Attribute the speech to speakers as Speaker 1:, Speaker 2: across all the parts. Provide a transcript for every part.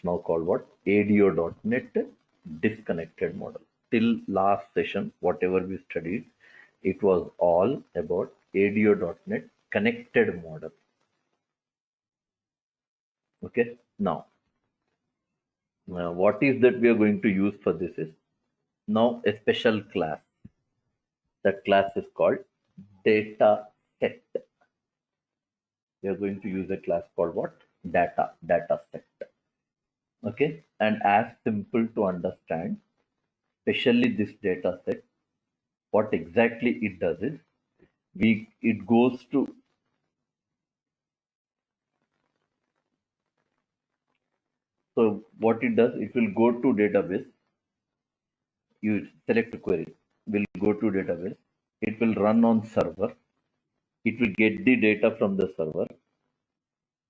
Speaker 1: now called what? ADO.NET disconnected model. Till last session, whatever we studied, it was all about ADO.NET connected model. Okay, now what is that we are going to use for this is now a special class. That class is called data set. We are going to use a class called what? Data set. Okay, and as simple to understand, especially this data set, what exactly it does is it goes to so what it does, it will go to database. You select a query, will go to database, it will run on server, it will get the data from the server.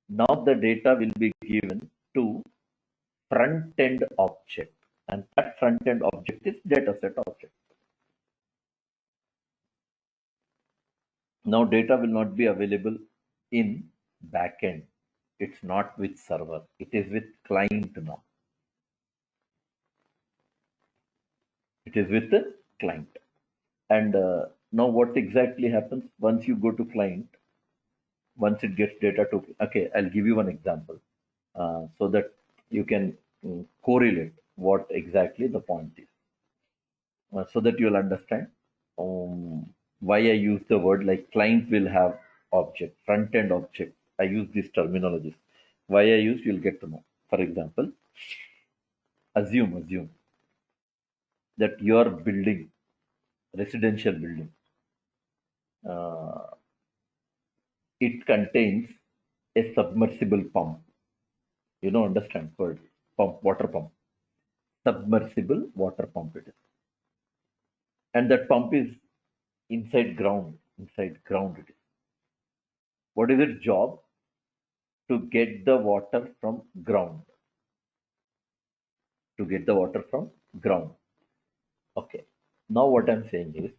Speaker 1: Now the data will be given to front end object, and that front end object is dataset object. Now data will not be available in backend. It's not with server. It is with client now. It is with the client. And now what exactly happens once you go to client? Once it gets data to, okay, I'll give you one example so that you can correlate what exactly the point is. So that you'll understand why I use the word like client will have object, front end object. I use these terminologies. Why I use, you'll get to know. For example, assume that you are building residential building. It contains a submersible pump. You know, understand word pump, water pump, submersible water pump it is, and that pump is inside ground. Inside ground it is. What is its job? To get the water from ground. To get the water from ground. Okay. Now what I'm saying is,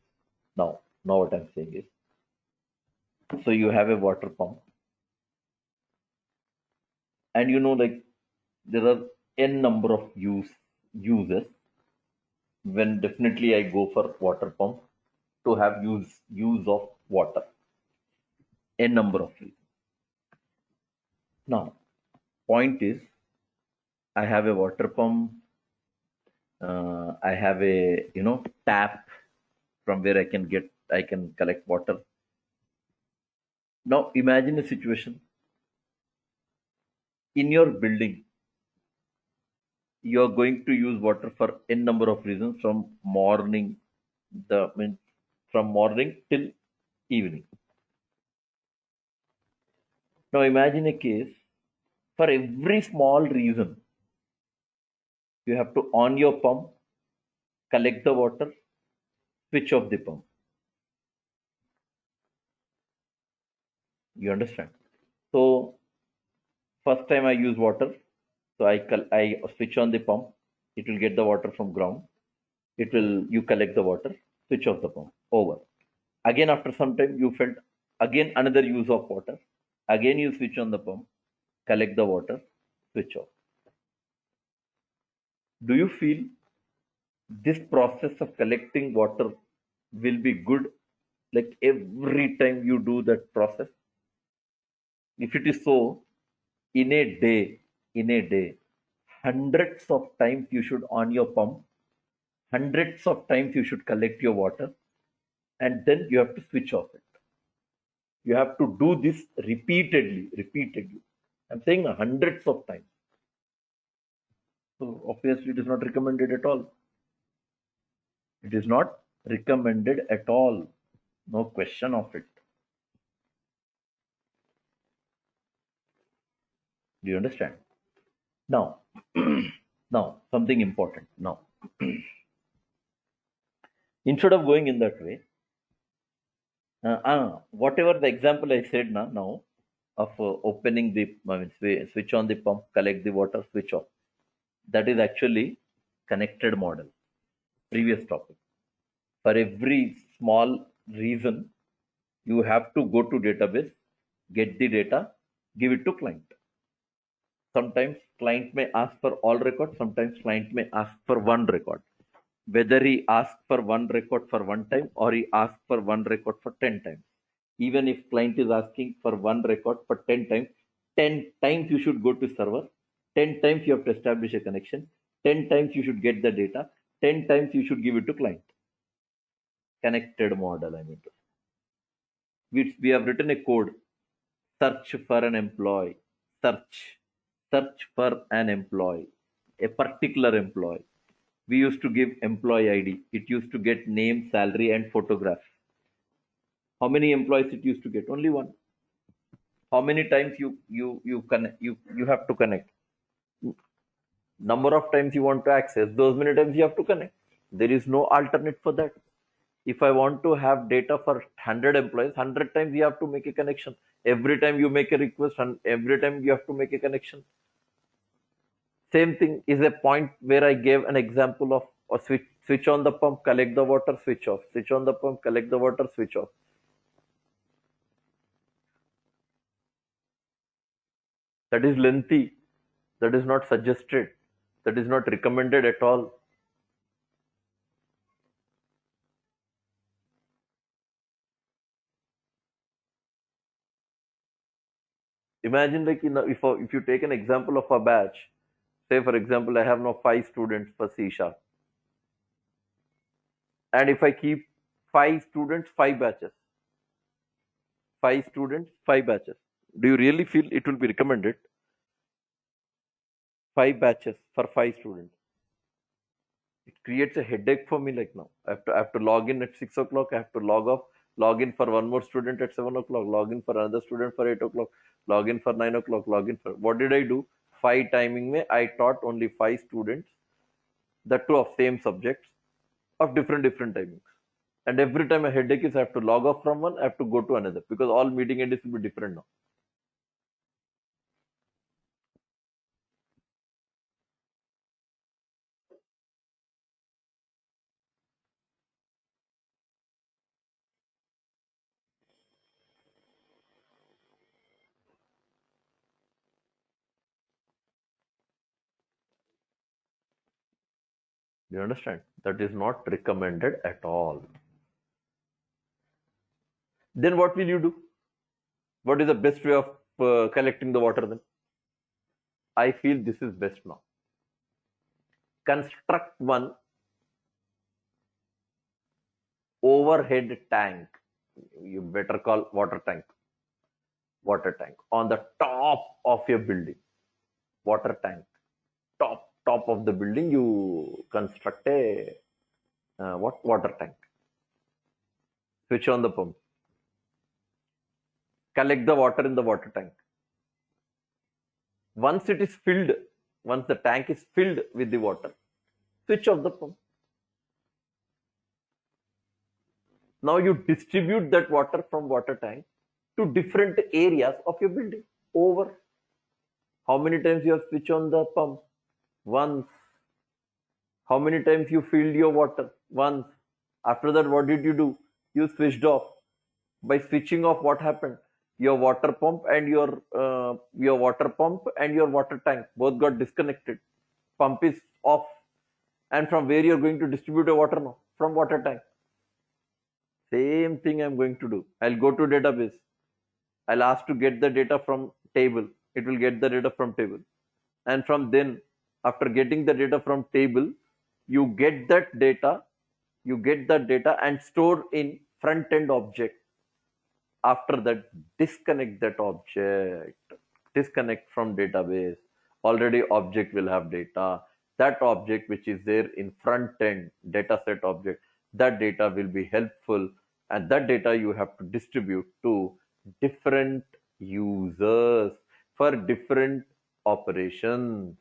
Speaker 1: now what I'm saying is, so you have a water pump, and you know, like there are n number of uses when definitely I go for water pump to have use of water. N number of reasons. Now, point is, I have a water pump. I have a tap from where I can collect water. Now imagine a situation in your building. You are going to use water for n number of reasons from morning, from morning till evening. Now imagine a case for every small reason. You have to on your pump, collect the water, switch off the pump. You understand? So first time I use water, so I switch on the pump. It will get the water from ground. You collect the water, switch off the pump. Over. Again after some time you felt again another use of water. Again you switch on the pump, collect the water, switch off. Do you feel this process of collecting water will be good like every time you do that process? If it is so, in a day, hundreds of times you should on your pump, hundreds of times you should collect your water, and then you have to switch off it. You have to do this repeatedly. I'm saying hundreds of times. So obviously it is not recommended at all. It is not recommended at all. No question of it. Do you understand? Now, now something important. Now, instead of going in that way, whatever the example I said now of opening the switch on the pump, collect the water, switch off. That is actually connected model. Previous topic. For every small reason, you have to go to database, get the data, give it to client. Sometimes client may ask for all records, sometimes client may ask for one record. Whether he asks for one record for one time or he asks for one record for 10 times. Even if client is asking for one record for 10 times, 10 times you should go to server, 10 times you have to establish a connection, 10 times you should get the data, 10 times you should give it to client. Connected model, I mean. We have written a code, search for an employee, search for an employee, a particular employee. We used to give employee ID. It used to get name, salary, and photograph. How many employees it used to get? Only one. How many times you have to connect? Number of times you want to access, those many times you have to connect. There is no alternate for that. If I want to have data for 100 employees, 100 times you have to make a connection. Every time you make a request and every time you have to make a connection. Same thing is a point where I gave an example of a switch on the pump, collect the water, switch off. Switch on the pump, collect the water, switch off. That is lengthy. That is not suggested. That is not recommended at all. Imagine like if you take an example of a batch, say for example I have now 5 students for C sharp, and if I keep 5 students, 5 batches, 5 students, 5 batches, do you really feel it will be recommended? 5 batches for 5 students. It creates a headache for me. Like now I have to log in at 6 o'clock, I have to log in for one more student at 7 o'clock, log in for another student for 8 o'clock, log in for 9 o'clock, log in for what did I do? 5 timing me, I taught only 5 students, the two of same subjects of different timings. And every time a headache is I have to log off from one, I have to go to another because all meeting IDs will be different now. Do you understand? That is not recommended at all. Then what will you do? What is the best way of collecting the water then? I feel this is best now. Construct one overhead tank. You better call water tank. Water tank on the top of your building. Water tank. Top of the building. You construct a water tank. Switch on the pump. Collect the water in the water tank. Once it is filled, once the tank is filled with the water, switch off the pump. Now you distribute that water from water tank to different areas of your building. Over. How many times you have switched on the pump? Once. How many times you filled your water? Once. After that, what did you do? You switched off. By switching off, what happened? Your water pump and your water tank both got disconnected. Pump is off. And from where you're going to distribute your water now? From water tank. Same thing I'm going to do. I'll go to database. I'll ask to get the data from table. It will get the data from table. And from then, after getting the data from table, you get that data and store in front end object. After that, disconnect that object. Disconnect from database. Already object will have data. That object which is there in front end data set object, that data will be helpful, and that data you have to distribute to different users for different operations.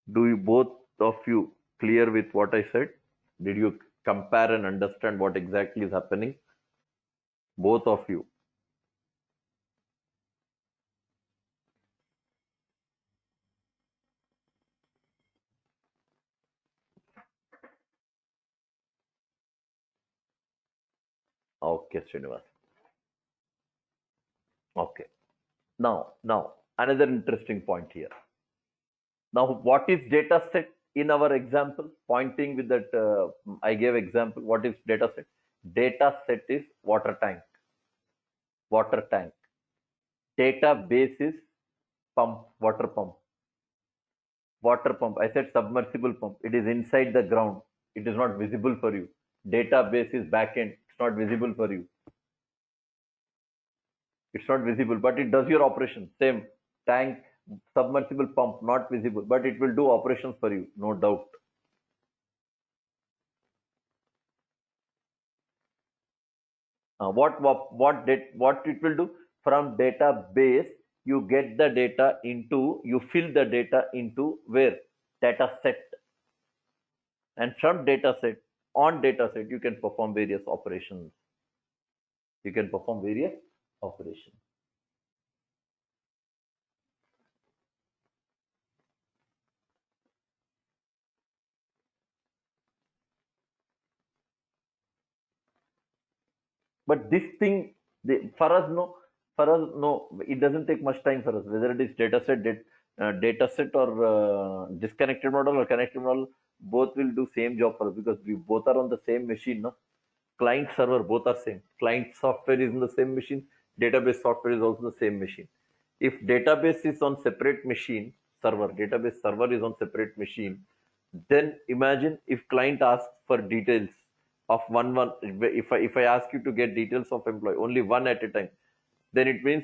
Speaker 1: Do you both of you clear with what I said? Did you compare and understand what exactly is happening? Both of you. Okay, Srinivas. Okay. Now, another interesting point here. Now, what is data set in our example? Pointing with that, I gave example. What is data set? Data set is water tank. Water tank. Database is pump, water pump. Water pump. I said submersible pump. It is inside the ground. It is not visible for you. Database is backend. It's not visible for you. It's not visible, but it does your operation. Same tank, submersible pump, not visible, but it will do operations for you, no doubt. What it will do from database? You get the data into, you fill the data into where? Data set. And from data set, on data set, you can perform various operations. You can perform various operations. But this thing, for us, no, it doesn't take much time for us. Whether it is data set or disconnected model or connected model, both will do same job for us because we both are on the same machine. No, client server both are same. Client software is in the same machine. Database software is also the same machine. If database is on separate machine, database server is on separate machine, then imagine if client asks for details of one, if I ask you to get details of employee only one at a time, then it means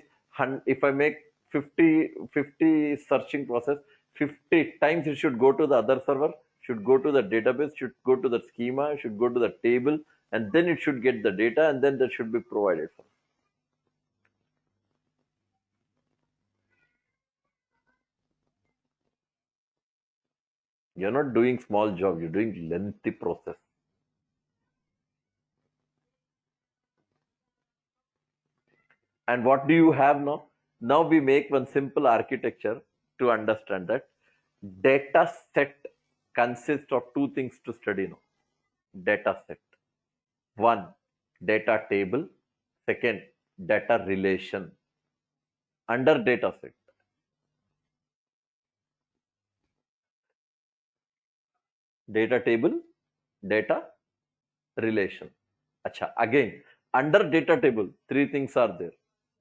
Speaker 1: if I make 50 searching process, 50 times it should go to the other server, should go to the database, should go to the schema, should go to the table, and then it should get the data, and then that should be provided for. You're not doing small job, you're doing lengthy process. And what do you have now? Now we make one simple architecture to understand that data set consists of two things to study now. Data set. One, data table. Second, data relation. Under data set. Data table, data relation. Acha, again, under data table, three things are there.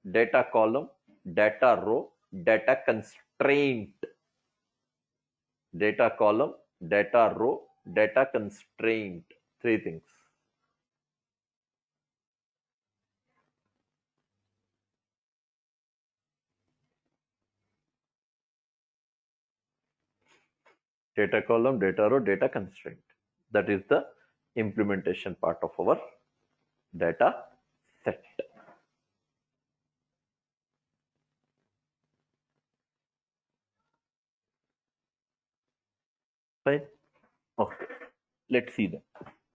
Speaker 1: Data column, data row, data constraint. Data column, data row, data constraint. Three things. Data column, data row, data constraint. That is the implementation part of our data set. Fine. Okay. Let's see then.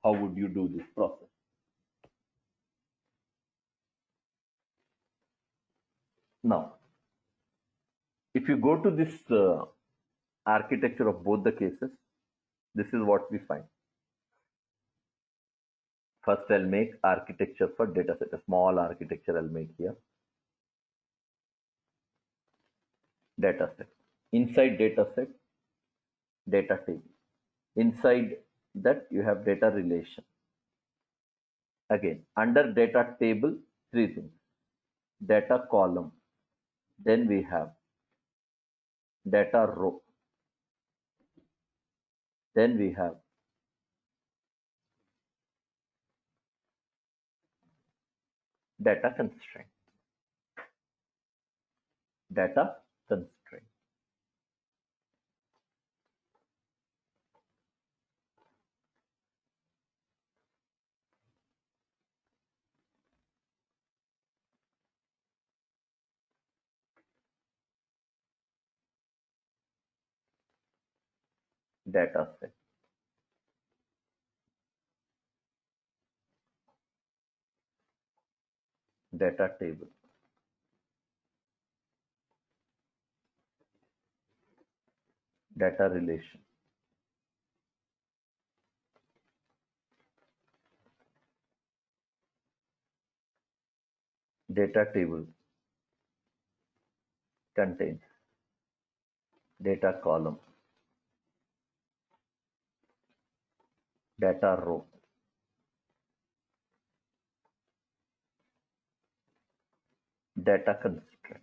Speaker 1: How would you do this process? Now, if you go to this architecture of both the cases, this is what we find. First, I'll make architecture for data set. A small architecture I'll make here. Data set. Inside data set, data table. Inside that, you have data relation. Again, under data table, three things. Data column. Then we have data row. Then we have data constraint. Data constraint. Data set. Data table. Data relation. Data table contains data column, data row, data constraint.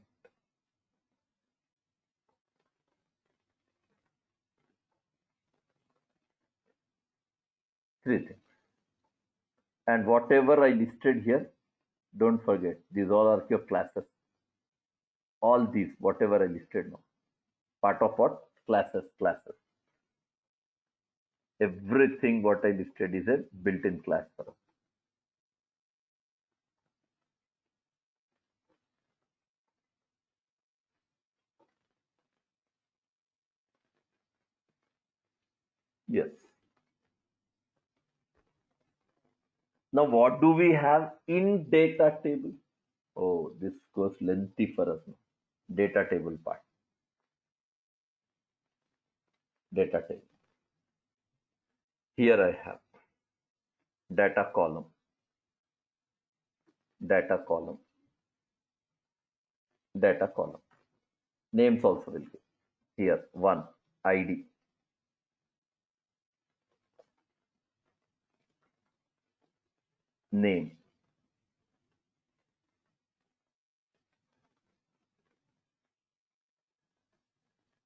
Speaker 1: Three things. And whatever I listed here, don't forget, these all are your classes. All these, whatever I listed now, part of what? Classes. Everything what I listed is a built-in class for us. Yes. Now, what do we have in data table? Oh, this goes lengthy for us now. Data table part. Data table. Here I have data column, data column, data column. Names also will be here. One, ID. Name.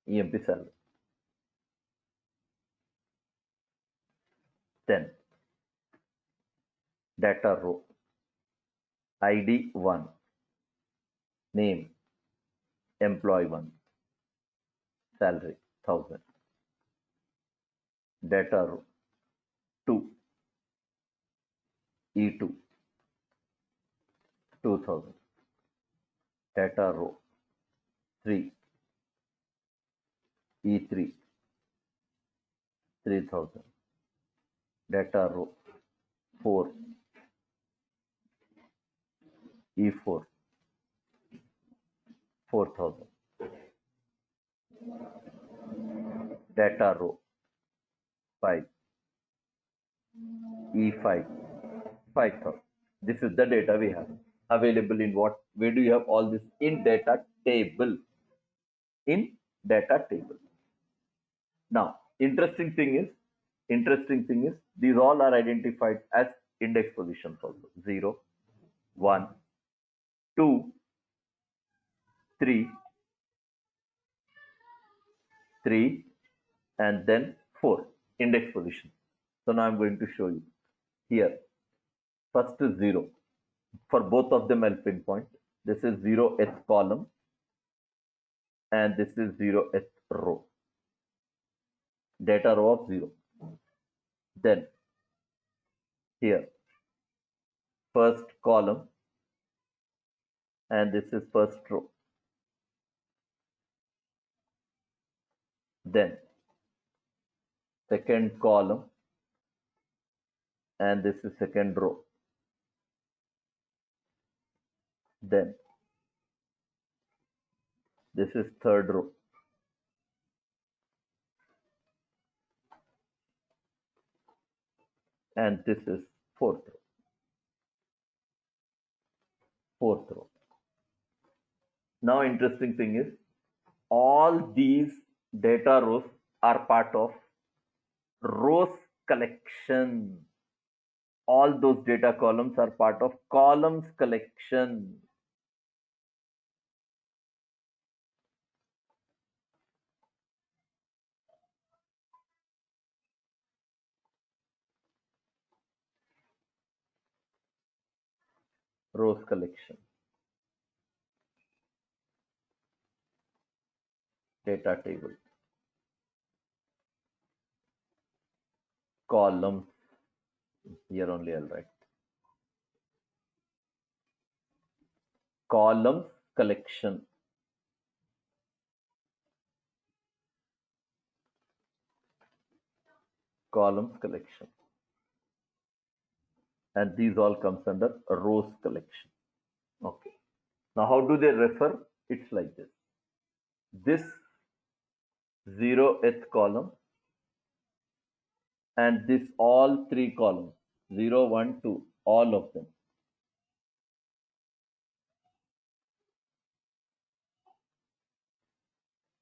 Speaker 1: EMP salary. Then data row. ID 1. Name. Employee 1. Salary 1000. Data row 2. E2 2000. Data row 3. E3 3000. Data row 4. E4 4000. Data row 5. E5 5000. This is the data we have available in what? Where do you have all this? In data table. In data table. Now, interesting thing is these all are identified as index positions also. 0, 1, 2, 3, 3, and then 4 index position. So now I'm going to show you here. First is 0. For both of them I'll pinpoint. This is 0th column and this is 0th row. Data row of 0. Then here first column and this is first row. Then second column and this is second row. Then this is third row. And this is fourth row. Fourth row. Now interesting thing is all these data rows are part of rows collection. All those data columns are part of columns collection. Rows collection. Data table. Columns. Here only I'll write. Columns collection. Columns collection. And these all comes under rows collection. Okay. Now how do they refer? It's like this. This 0th column and this all three columns 0, 1, 2, all of them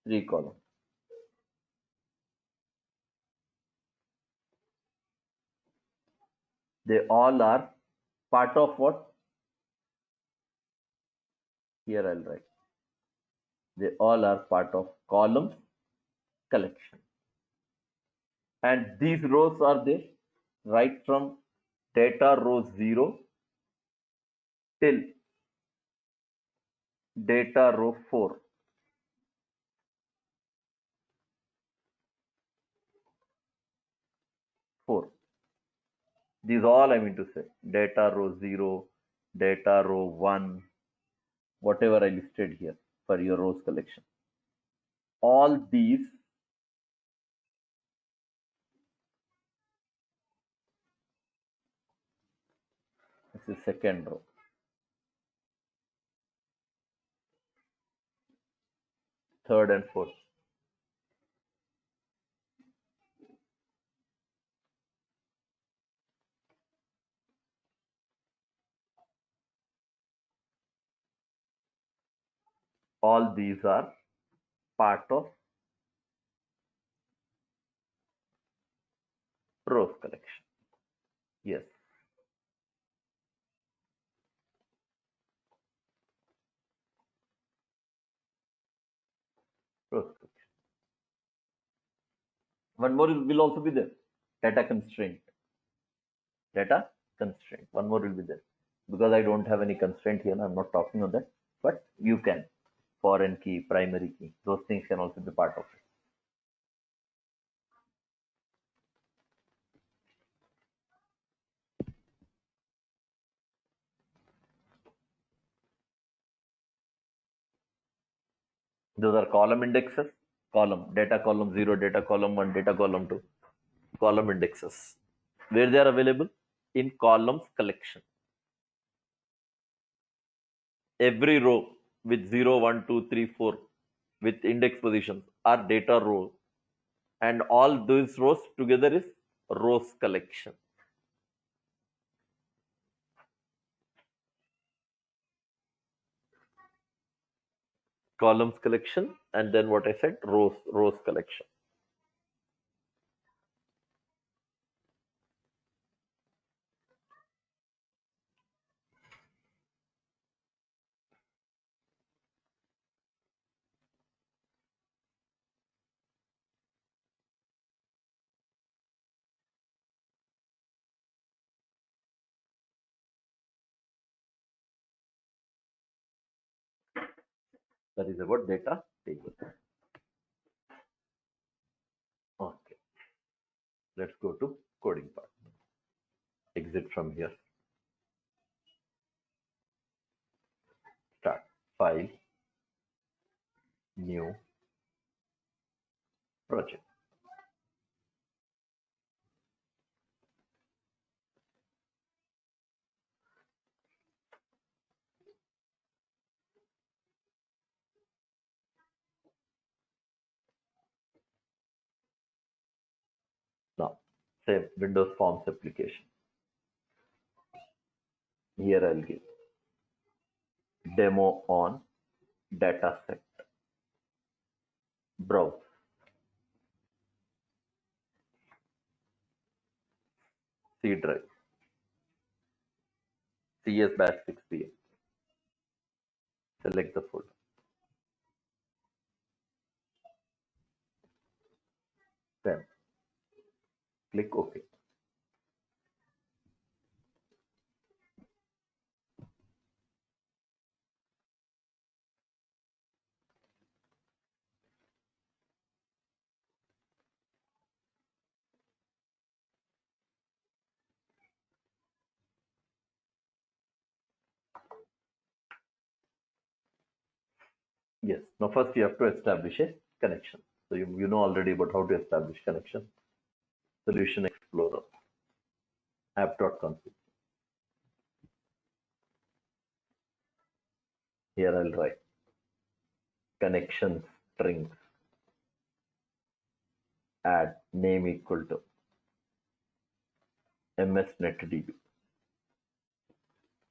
Speaker 1: 3 columns. They all are part of what? Here I'll write. They all are part of columns collection. And these rows are there right from data row 0 till data row 4. 4. These all I mean to say. Data row 0, data row 1, whatever I listed here for your rows collection. All these this is second row. Third and fourth. All these are part of rows collection. Yes. Rows collection. One more will also be there. Data constraint. Data constraint. One more will be there. Because I don't have any constraint here, I'm not talking on that. But you can. Foreign key, primary key. Those things can also be part of it. Those are column indexes. Column. Data column 0, data column 1, data column 2. Column indexes. Where they are available? In columns collection. Every row with 0, 1, 2, 3, 4 with index positions are data row, and all those rows together is rows collection. Columns collection, and then what I said, rows collection. That is about data table. Okay, let's go to coding part. Exit from here. Start. File. New. Project. Now, same Windows Forms application. Here I'll give demo on dataset. Browse. C drive. CS-68. Select the folder. Then click OK. Yes. Now first you have to establish a connection. So you know already about how to establish connection. Solution Explorer. App.config. Here I'll write connection strings. Add name equal to msnetdb.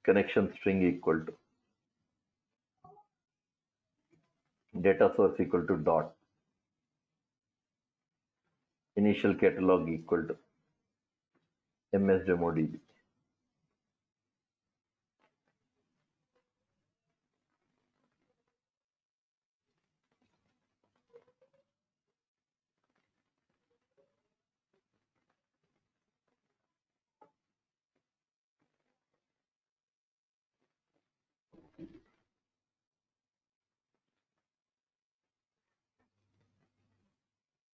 Speaker 1: Connection string equal to data source equal to dot initial catalog equal to MSDemoDB.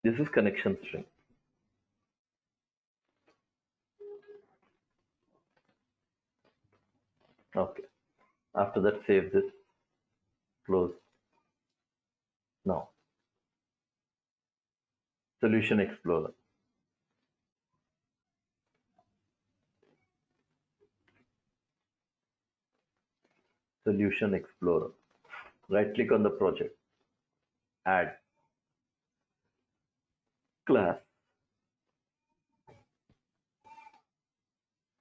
Speaker 1: This is connection string. Okay. After that, save this, close. Now, Solution Explorer. Solution Explorer. Right click on the project, add class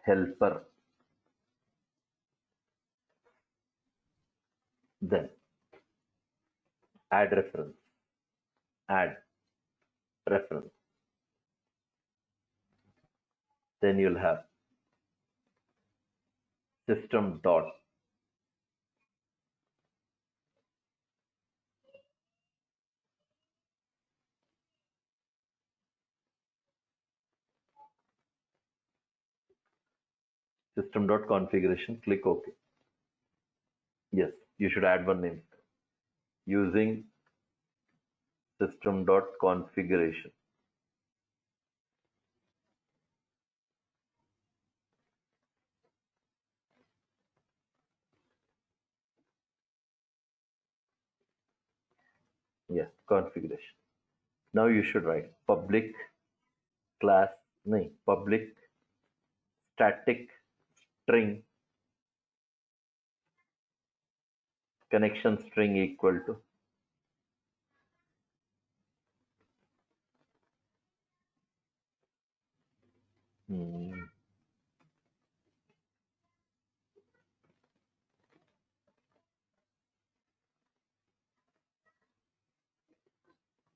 Speaker 1: helper, then add reference, add reference. Then you'll have system dot system dot configuration. Click OK. Yes, you should add one name using system dot configuration. Yes, configuration. Now you should write public class, no, public static string connection string equal to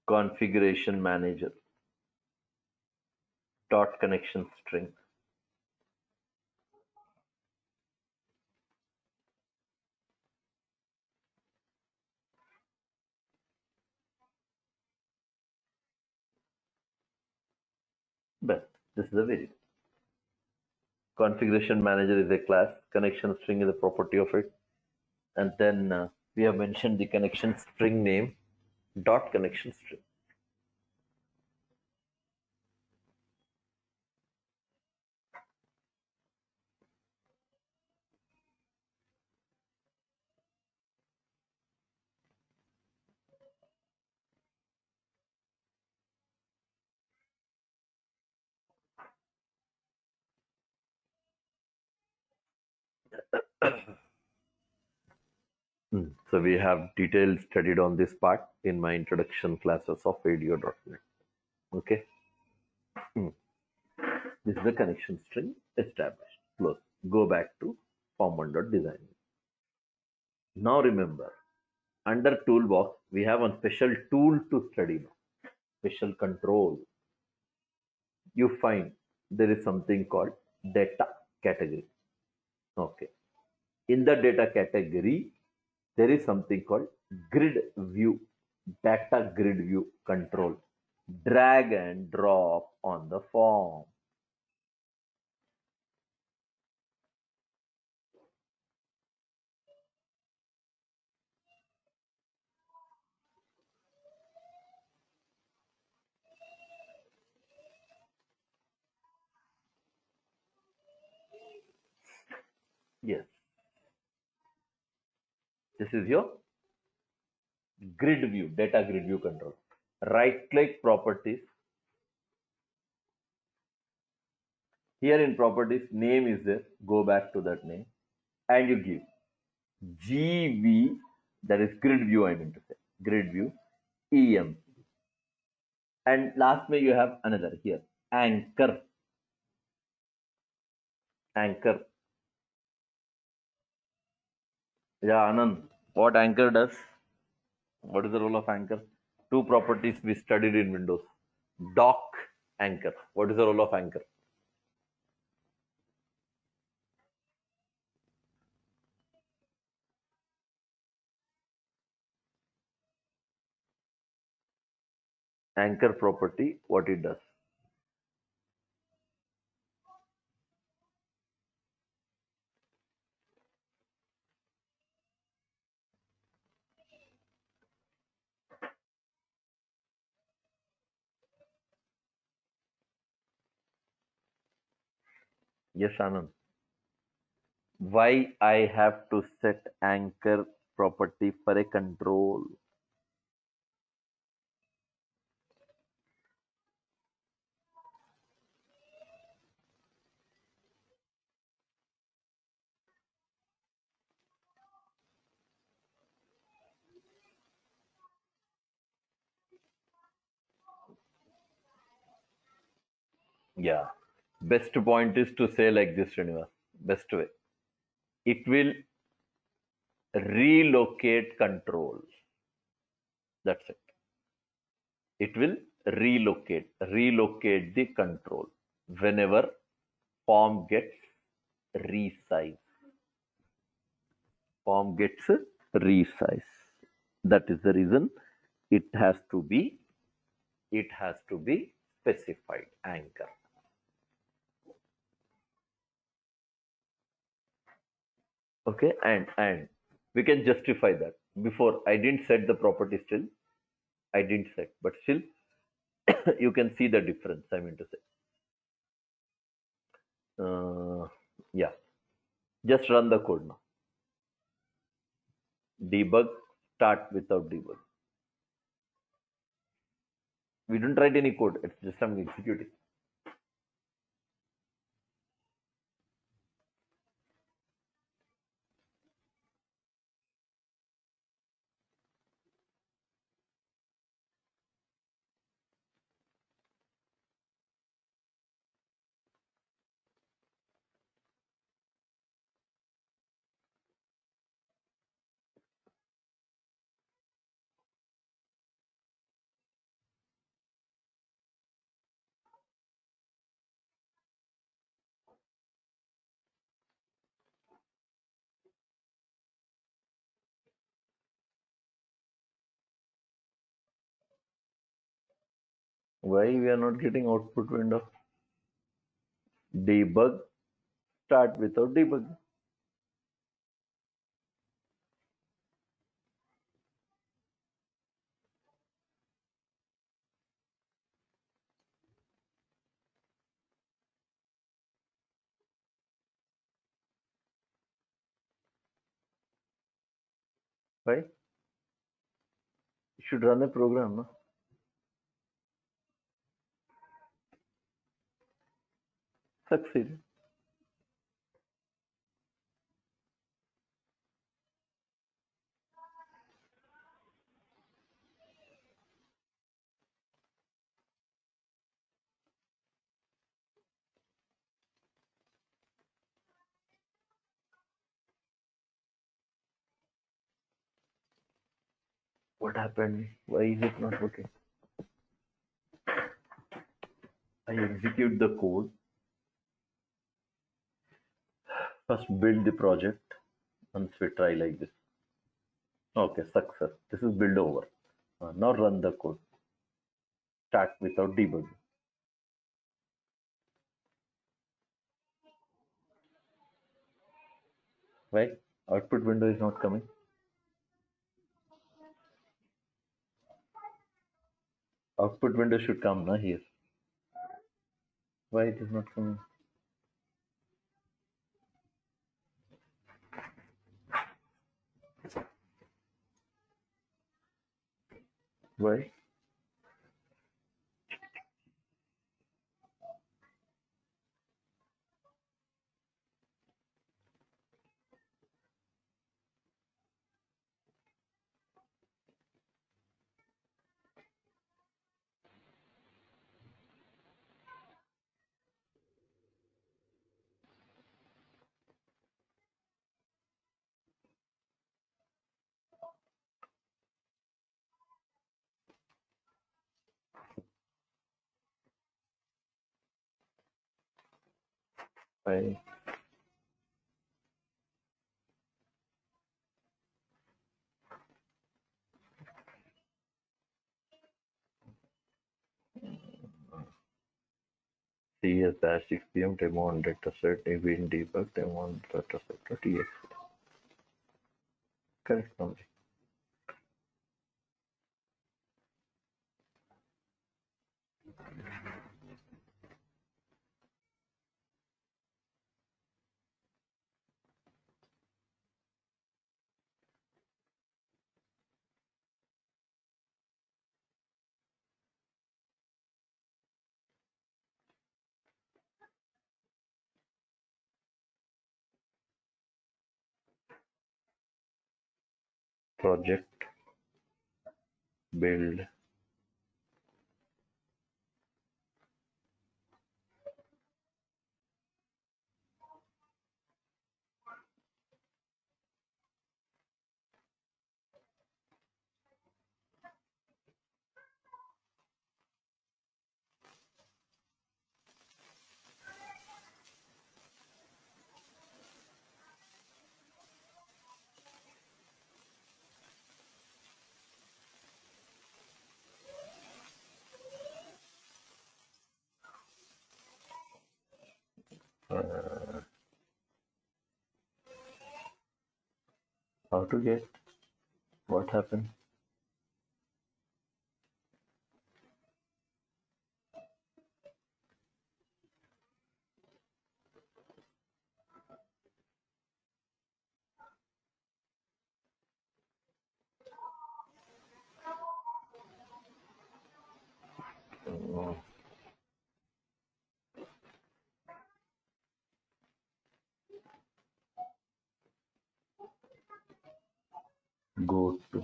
Speaker 1: configuration manager dot connection string. But this is a variable. Configuration manager is a class, connection string is a property of it, and then we have mentioned the connection string name dot connection string. So we have detailed studied on this part in my introduction classes of ADO.NET. Okay. This is the connection string established. Close. Go back to form1.design. Now remember, under toolbox, we have a special tool to study now. Special control. You find there is something called data category. Okay. In the data category, there is something called grid view, data grid view control. Drag and drop on the form. Yes, this is your grid view, data grid view control. Right click properties. Here in properties, name is there. Go back to that name and you give GV, that is grid view, I mean to say, grid view, EM. And last may you have another here, anchor. Anchor. Yeah, Anand, what anchor does? What is the role of anchor? Two properties we studied in Windows. Dock Anchor. What is the role of anchor? Anchor property, what it does? Yes, Anand. Why I have to set anchor property for a control? Yeah. Best point is to say like this, Srinivas. Best way. It will relocate control. That's it. It will relocate the control whenever form gets resized. Form gets resized. That is the reason it has to be specified anchor. Okay, and we can justify that. Before I didn't set the property still. I didn't set, but still you can see the difference. I mean to say. Yeah, just run the code now. Debug, start without debug. We didn't write any code. It's just I'm executing. Why we are not getting output window? Debug, start without debug. Why? You should run a program, no? Succeed. What happened? Why is it not working? I execute the code. First build the project. Once we try like this. Okay, success. This is build over. Now run the code. Start without debug. Why? Output window is not coming. Output window should come now here. Why it is not coming? Why? I CS dash 6 p.m. demo on dataset, event debug, demo on dataset, TX. Correct only. Project, build, how to get, what happened. Oh, go to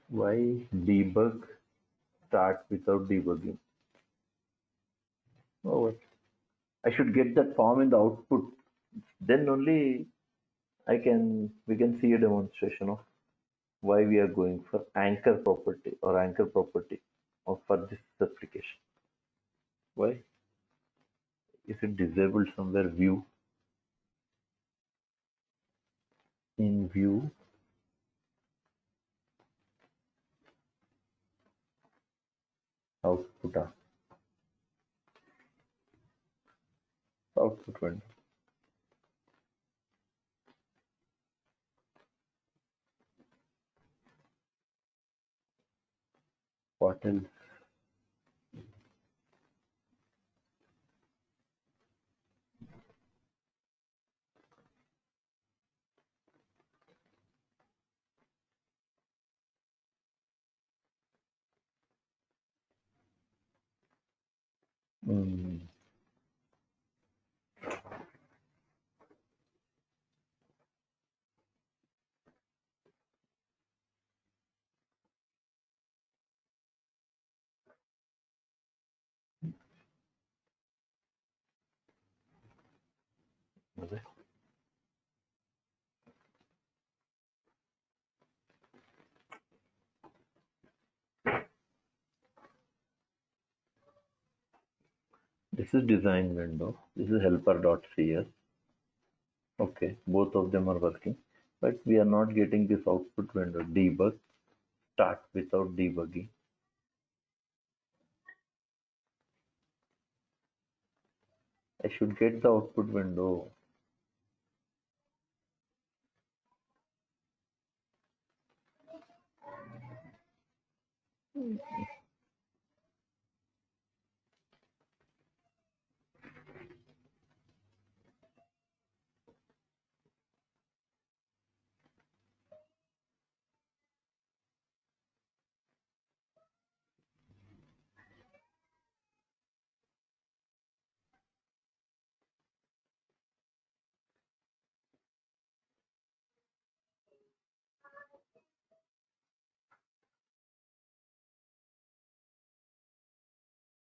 Speaker 1: why debug start without debugging. Oh, I should get that form in the output. Then only we can see a demonstration of why we are going for anchor property or anchor property of for this application. Why is it disabled somewhere? View, in view, output, output window. What else? Hmm. Okay. This is design window. This is helper.cs. Okay, both of them are working, but we are not getting this output window. Debug, start without debugging. I should get the output window.